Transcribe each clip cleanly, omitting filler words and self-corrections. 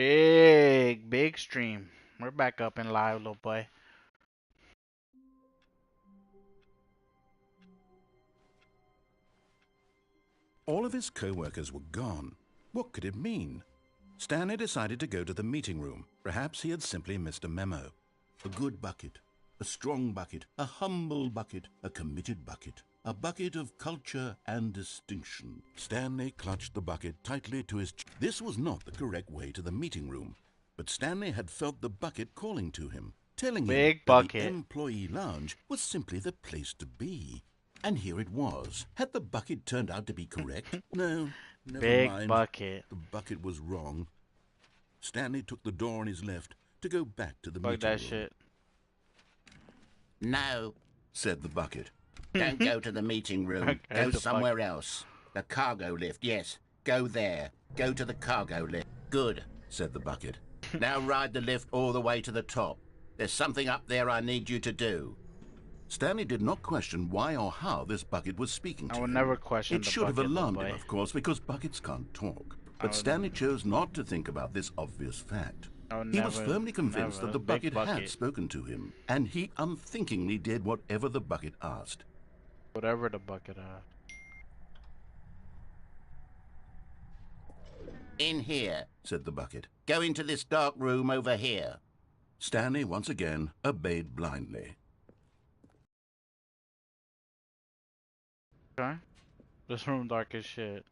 Big stream. We're back up and live, little boy. All of his co-workers were gone. What could it mean? Stanley decided to go to the meeting room. Perhaps he had simply missed a memo. A good bucket, a strong bucket, a humble bucket, a committed bucket, a bucket of culture and distinction. Stanley clutched the bucket tightly to his chest. This was not the correct way to the meeting room, but Stanley had felt the bucket calling to him, telling him Big that the bucket. employee lounge was simply the place to be. And here it was. Had the bucket turned out to be correct? No, never Big mind. bucket. The bucket was wrong. Stanley took the door on his left to go back to the Fuck meeting that room. shit. No, Said the bucket. don't go to the meeting room. Okay, Go the somewhere else. The cargo lift, yes. Go there. Go to the cargo lift. Good, Said the bucket. now ride the lift all the way to the top. There's something up there I need you to do. Stanley did not question why or how this bucket was speaking to I would him. never question It the should have bucket, little alarmed him, boy. of course, because buckets can't talk. I But would- Stanley chose not to think about this obvious fact. I would He was never- firmly convinced never. that the Big bucket had bucket. spoken to him, and he unthinkingly did whatever the bucket asked. Whatever the bucket In here. Said the bucket. Go into this dark room over here. Stanley once again obeyed blindly. Okay. This room dark as shit.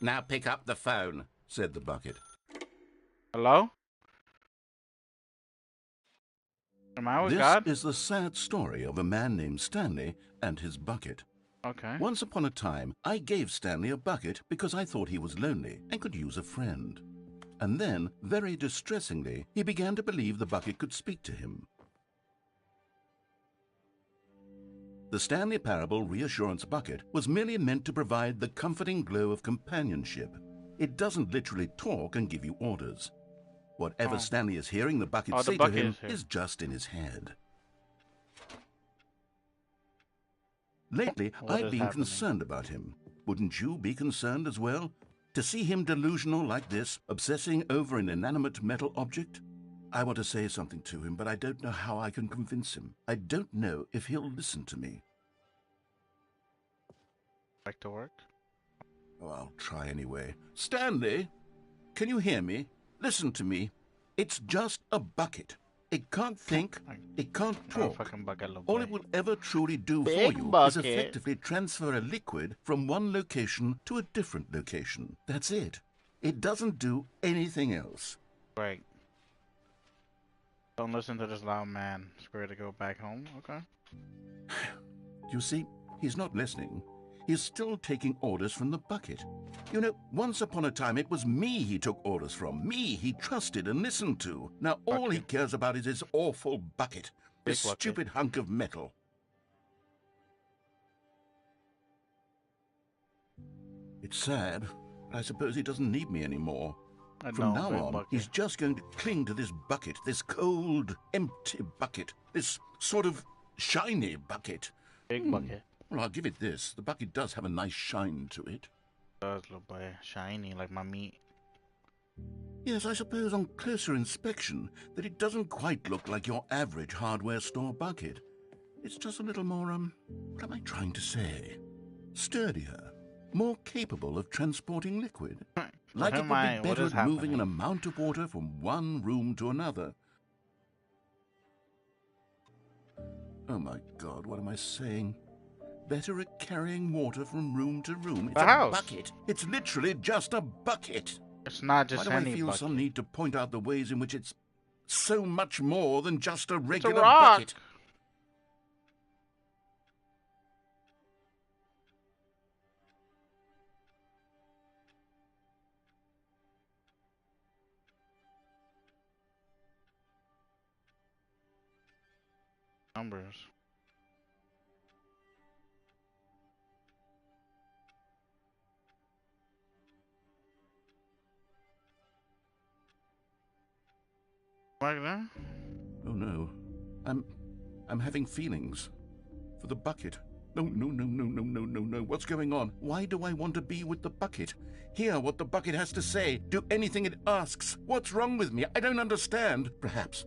Now pick up the phone. Said the bucket. Hello? Am I with This God? is the sad story of a man named Stanley and his bucket. Okay. Once upon a time, I gave Stanley a bucket because I thought he was lonely and could use a friend. And then, very distressingly, he began to believe the bucket could speak to him. The Stanley Parable Reassurance Bucket was merely meant to provide the comforting glow of companionship. It doesn't literally talk and give you orders. Whatever Oh. Stanley is hearing the bucket Oh, the say bucket to him is here. is just in his head. Lately, What I've is been happening? concerned about him. Wouldn't you be concerned as well? To see him delusional like this, obsessing over an inanimate metal object? I want to say something to him, but I don't know how I can convince him. I don't know if he'll listen to me. Back to work? Oh, I'll try anyway. Stanley, can you hear me? Listen to me. It's just a bucket. It can't think. It can't Oh, talk. fucking bucket, little All boy. it will ever truly do Big for you is bucket. effectively transfer a liquid from one location to a different location. That's it. It doesn't do anything else. Great. Don't listen to this loud man. Scared to go back home? Okay. You see, he's not listening. He's still taking orders from the bucket. You know, once upon a time it was me he took orders from. Me he trusted and listened to. Now all he Bucket. cares about is his awful bucket. Big This bucket. stupid hunk of metal. It's sad. I suppose he doesn't need me anymore. I From know, now big on, bucket. he's just going to cling to this bucket, this cold, empty bucket, this sort of shiny bucket. Big bucket. Well, I'll give it this. The bucket does have a nice shine to it. Does, little boy. Shiny like my meat. Yes, I suppose on closer inspection that it doesn't quite look like your average hardware store bucket. It's just a little more, what am I trying to say? Sturdier, more capable of transporting liquid. Like it am would I- be what better is at moving an happening? amount of water from one room to another. Oh my God, what am I saying? Better at carrying water from room to room. It's The a house. bucket. It's literally just a bucket. It's not Why just do I any feel bucket. some need to point out the ways in which it's so much more than just a It's a regular rock. bucket? Numbers. Like that? Oh no. I'm having feelings for the bucket. No, no, no, no, no, no, no, no. What's going on? Why do I want to be with the bucket? Hear what the bucket has to say. Do anything it asks. What's wrong with me? I don't understand. Perhaps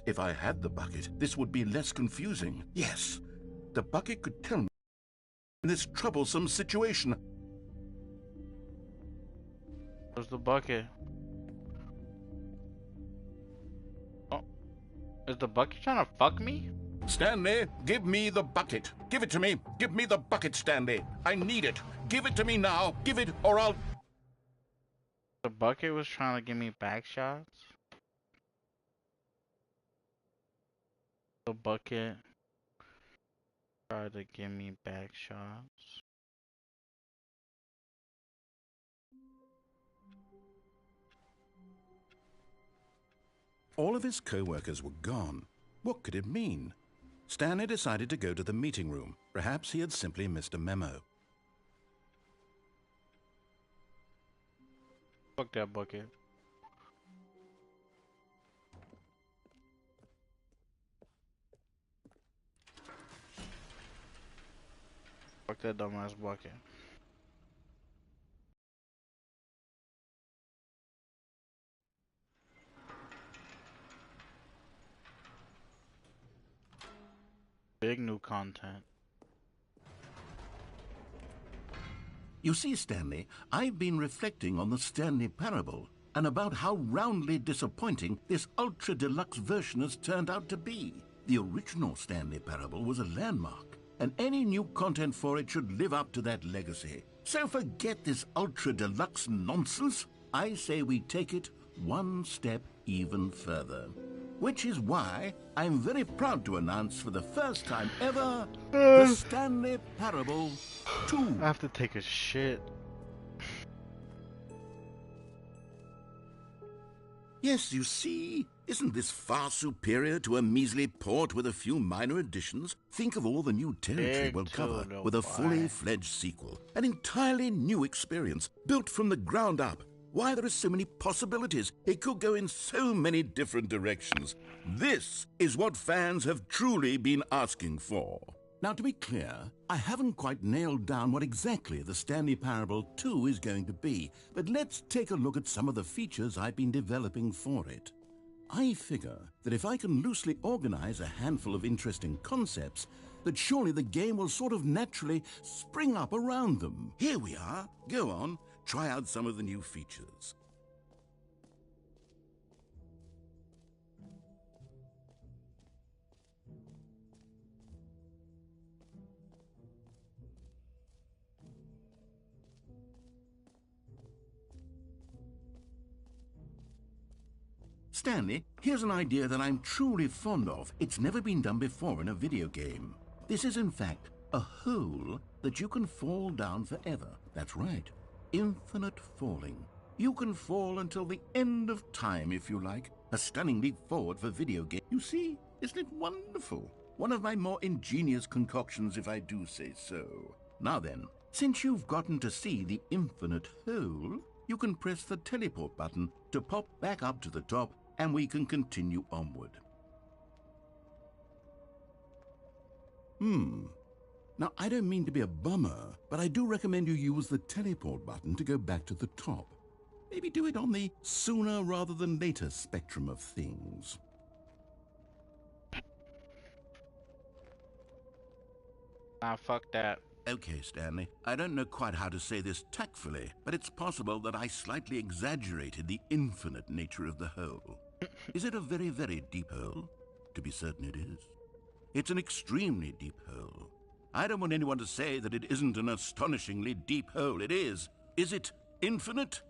if I had the bucket, this would be less confusing. Yes, the bucket could tell me in this troublesome situation. Where's the bucket? Oh, is the bucket trying to fuck me? Stanley, give me the bucket. Give it to me. Give me the bucket, Stanley. I need it. Give it to me now. Give it or I'll... The bucket was trying to give me back shots. The bucket tried to give me back shots. All of his co-workers were gone. What could it mean? Stanley decided to go to the meeting room. Perhaps he had simply missed a memo. Fuck that bucket. Fuck that dumbass bucket. Big new content. You see, Stanley, I've been reflecting on the Stanley Parable and about how roundly disappointing this ultra-deluxe version has turned out to be. The original Stanley Parable was a landmark, and any new content for it should live up to that legacy. So forget this ultra-deluxe nonsense. I say we take it one step even further. Which is why I'm very proud to announce for the first time ever, the Stanley Parable 2. I have to take a shit. Yes, you see, isn't this far superior to a measly port with a few minor additions? Think of all the new territory Big we'll cover Dada, with a boy. fully fledged sequel. An entirely new experience, built from the ground up. Why, there are so many possibilities. It could go in so many different directions. This is what fans have truly been asking for. Now, to be clear, I haven't quite nailed down what exactly the Stanley Parable 2 is going to be, but let's take a look at some of the features I've been developing for it. I figure that if I can loosely organize a handful of interesting concepts, that surely the game will sort of naturally spring up around them. Here we are. Go on. Try out some of the new features. Stanley, here's an idea that I'm truly fond of. It's never been done before in a video game. This is, in fact, a hole that you can fall down forever. That's right. Infinite falling. You can fall until the end of time, if you like. A stunning leap forward for video game. You see, isn't it wonderful? One of my more ingenious concoctions, if I do say so. Now then, since you've gotten to see the infinite hole, you can press the teleport button to pop back up to the top, and we can continue onward. Now, I don't mean to be a bummer, but I do recommend you use the teleport button to go back to the top. Maybe do it on the sooner rather than later spectrum of things. Nah, fuck that. Okay, Stanley, I don't know quite how to say this tactfully, but it's possible that I slightly exaggerated the infinite nature of the hole. Is it a very, very deep hole? To be certain it is. It's an extremely deep hole. I don't want anyone to say that it isn't an astonishingly deep hole. It is. Is it infinite?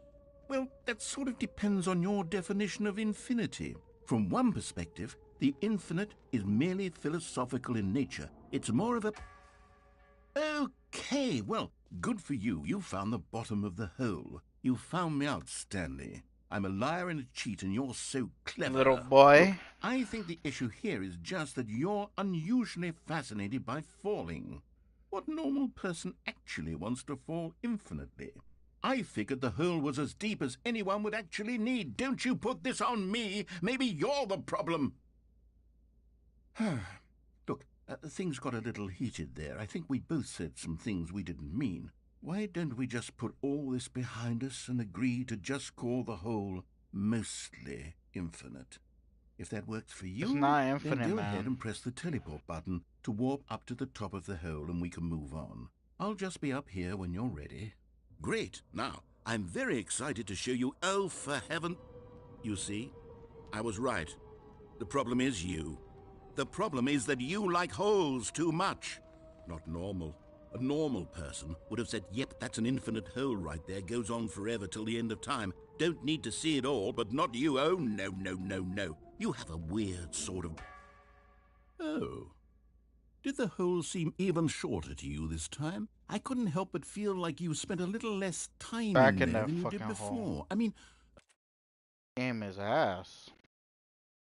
Well, that sort of depends on your definition of infinity. From one perspective, the infinite is merely philosophical in nature. It's more of a... Okay, well, good for you. You found the bottom of the hole. You found me out, Stanley. I'm a liar and a cheat, and you're so clever. Little boy. Look, I think the issue here is just that you're unusually fascinated by falling. What normal person actually wants to fall infinitely? I figured the hole was as deep as anyone would actually need. Don't you put this on me. Maybe you're the problem. Look, Things got a little heated there. I think we both said some things we didn't mean. Why don't we just put all this behind us and agree to just call the hole mostly infinite? If that works for It's you, not then infinite, go ahead man. and press the teleport button to warp up to the top of the hole and we can move on. I'll just be up here when you're ready. Great. Now, I'm very excited to show you. Oh, for heaven. You see, I was right. The problem is you. The problem is that you like holes too much. Not normal. A normal person would have said, yep, that's an infinite hole right there, goes on forever till the end of time. Don't need to see it all, but not you. Oh, no, no, no, no. You have a weird sort of... Oh. Did the hole seem even shorter to you this time? I couldn't help but feel like you spent a little less time Back in in there that than you fucking did hole. before. I mean... Game is ass.